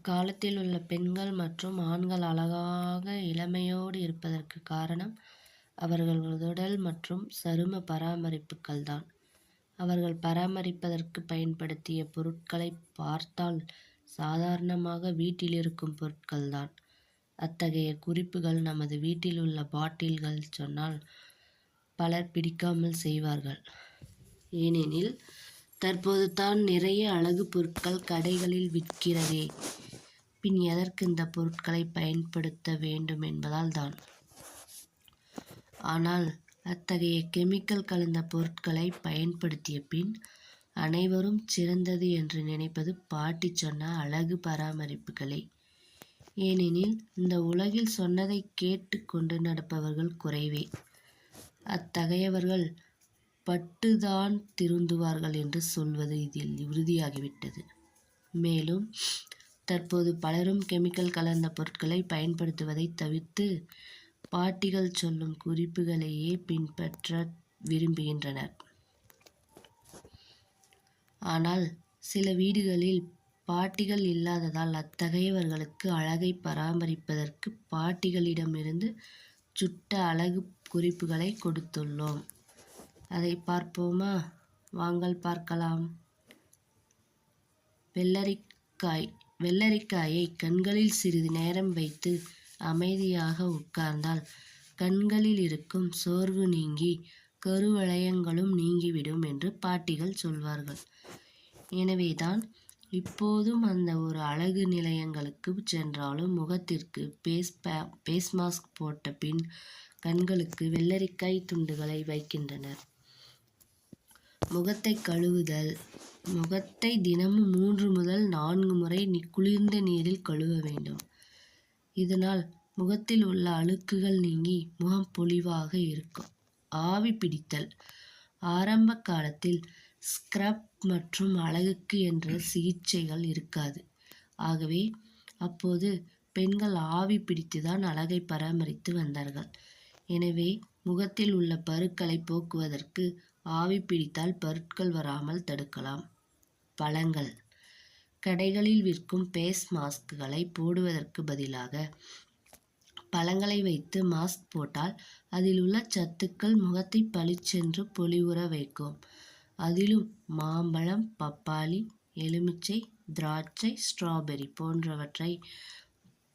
இக்காலத்தில் உள்ள பெண்கள் மற்றும் ஆண்கள் அழகாக இளமையோடு இருப்பதற்கு காரணம் அவர்களது உடல் மற்றும் சரும பராமரிப்புகள்தான். அவர்கள் பராமரிப்பதற்கு பயன்படுத்திய பொருட்களை பார்த்தால் சாதாரணமாக வீட்டிலிருக்கும் பொருட்கள்தான். அத்தகைய குறிப்புகள் நமது வீட்டில் உள்ள பாட்டில்கள் சொன்னால் பலர் பிடிக்காமல் செய்வார்கள். ஏனெனில் தற்போது தான் நிறைய அழகு பொருட்கள் கடைகளில் விற்கிறதே, பின் எதற்கு இந்த பொருட்களை பயன்படுத்த வேண்டும் என்பதால் தான். ஆனால் அத்தகைய கெமிக்கல் கலந்த பொருட்களை பயன்படுத்திய பின் அனைவரும் சிறந்தது என்று நினைப்பது பாட்டி சொன்ன அழகு பராமரிப்புகளே. ஏனெனில் இந்த உலகில் சொன்னதை கேட்டு கொண்டு நடப்பவர்கள் குறைவே. அத்தகையவர்கள் பட்டுதான் திருந்துவார்கள் என்று சொல்வது இதில் உறுதியாகிவிட்டது. மேலும் தற்போது பலரும் கெமிக்கல் கலந்த பொருட்களை பயன்படுத்துவதை தவிர்த்து பாட்டிகள் சொல்லும் குறிப்புகளையே பின்பற்ற விரும்புகின்றனர். ஆனால் சில வீடுகளில் பாட்டிகள் இல்லாததால் அத்தகையவர்களுக்கு அழகை பராமரிப்பதற்கு பாட்டிகளிடமிருந்து சுட்ட அழகு குறிப்புகளை கொடுத்துள்ளோம். அதை பார்ப்போமா? வாங்கள் பார்க்கலாம். வெள்ளரிக்காயை கண்களில் சிறிது நேரம் வைத்து அமைதியாக உட்கார்ந்தால் கண்களில் இருக்கும் சோர்வு நீங்கி கருவளையங்களும் நீங்கிவிடும் என்று பாட்டிகள் சொல்வார்கள். எனவேதான் இப்போதும் அந்த ஒரு அழகு நிலையங்களுக்கு சென்றாலும் முகத்திற்கு பேஸ் மாஸ்க் போட்ட பின் கண்களுக்கு வெள்ளரிக்காய் துண்டுகளை வைக்கின்றனர். முகத்தை கழுவுதல். முகத்தை தினமும் 3 முதல் 4 முறை குளிர்ந்த நீரில் கழுவ வேண்டும். இதனால் முகத்தில் உள்ள அழுக்குகள் நீங்கி முகம் பொலிவாக இருக்கும். ஆவி பிடித்தல். ஆரம்ப காலத்தில் ஸ்க்ரப் மற்றும் அழகுக்கு என்ற சிகிச்சைகள் இருக்காது. ஆகவே அப்போது பெண்கள் ஆவி பிடித்துதான் அழகை பராமரித்து வந்தார்கள். எனவே முகத்தில் உள்ள பருக்களை போக்குவதற்கு ஆவி பிடித்தால் பருக்கள் வராமல் தடுக்கலாம். பழங்கள். கடைகளில் விற்கும் பேஸ் மாஸ்க்குகளை போடுவதற்கு பதிலாக பழங்களை வைத்து மாஸ்க் போட்டால் அதில் உள்ள சத்துக்கள் முகத்தை பளிச்சென்று பொலிவுற வைக்கும். அதிலும் மாம்பழம், பப்பாளி, எலுமிச்சை, திராட்சை, ஸ்ட்ராபெர்ரி போன்றவற்றை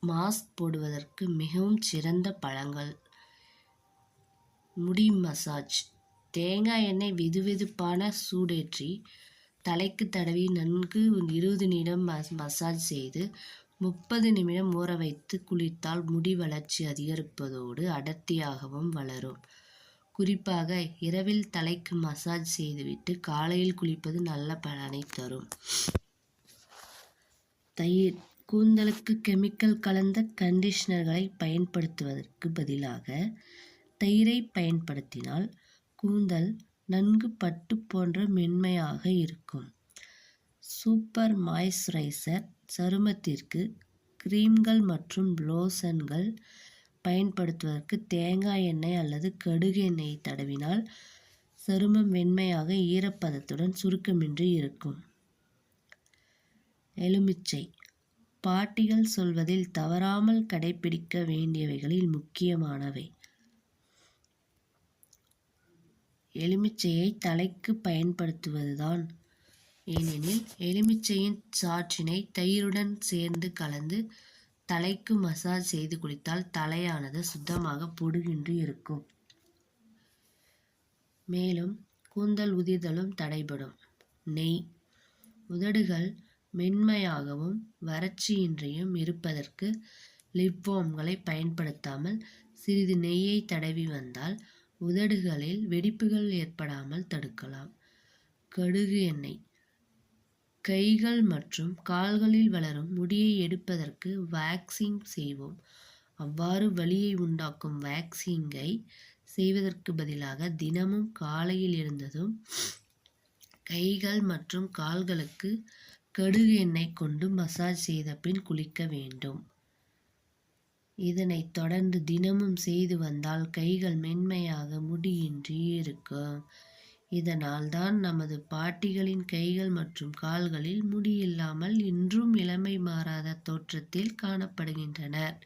மாஸ்க் போடுவதற்கு மிகவும் சிறந்த பழங்கள். முடி மசாஜ். தேங்காய் எண்ணெய் வெதுவெதுப்பான சூடேற்றி தலைக்கு தடவி நன்கு 20 நிமிடம் மசாஜ் செய்து 30 நிமிடம் ஊற வைத்து குளித்தால் முடி வளர்ச்சி அதிகரிப்பதோடு அடர்த்தியாகவும் வளரும். குறிப்பாக இரவில் தலைக்கு மசாஜ் செய்துவிட்டு காலையில் குளிப்பது நல்ல பலனை தரும். தயிர். கூந்தலுக்கு கெமிக்கல் கலந்த கண்டிஷனர்களை பயன்படுத்துவதற்கு பதிலாக தயிரை பயன்படுத்தினால் கூந்தல் நன்கு பட்டு போன்ற மென்மையாக இருக்கும். Super moisturiser. சருமத்திற்கு கிரீம்கள் மற்றும் லோஷன்கள் பயன்படுத்துவதற்கு தேங்காய் எண்ணெய் அல்லது கடுகு எண்ணெயை தடவினால் சருமம் வெண்மையாக ஈரப்பதத்துடன் சுருக்கமின்றி இருக்கும். எலுமிச்சை. பாட்டிகள் சொல்வதில் தவறாமல் கடைபிடிக்க வேண்டியவைகளில் முக்கியமானவை. எலுமிச்சையை தலைக்கு பயன்படுத்துவதுதான். ஏனெனில் எலுமிச்சையின் சாற்றினை தயிருடன் சேர்ந்து கலந்து தலைக்கு மசாஜ் செய்து குளித்தால் தலையானது சுத்தமாக பொடுகின்றி இருக்கும். மேலும் கூந்தல் உதிர்தலும் தடைபடும். நெய். உதடுகள் மென்மையாகவும் வறட்சியின்றியும் இருப்பதற்கு லிப்பாம்களை பயன்படுத்தாமல் சிறிது நெய்யை தடவி வந்தால் உதடுகளில் வெடிப்புகள் ஏற்படாமல் தடுக்கலாம். கடுகு எண்ணெய். கைகள் மற்றும் கால்களில் வளரும் முடியை எடுப்பதற்கு வேக்சிங் செய்வோம். அவ்வாறு வலியை உண்டாக்கும் வேக்சிங்கை செய்வதற்கு பதிலாக தினமும் காலையில் எழுந்ததும் கைகள் மற்றும் கால்களுக்கு கடுகு எண்ணெய் கொண்டு மசாஜ் செய்த பின் குளிக்க வேண்டும். இதனை தொடர்ந்து தினமும் செய்து வந்தால் கைகள் மென்மையாக முடியின்றி இருக்கும். இதனால்தான் நமது பாட்டிகளின் கைகள் மற்றும் கால்களில் முடி இல்லாமல் இன்றும் இளமை மாறாத தோற்றத்தில் காணப்படுகின்றனர்.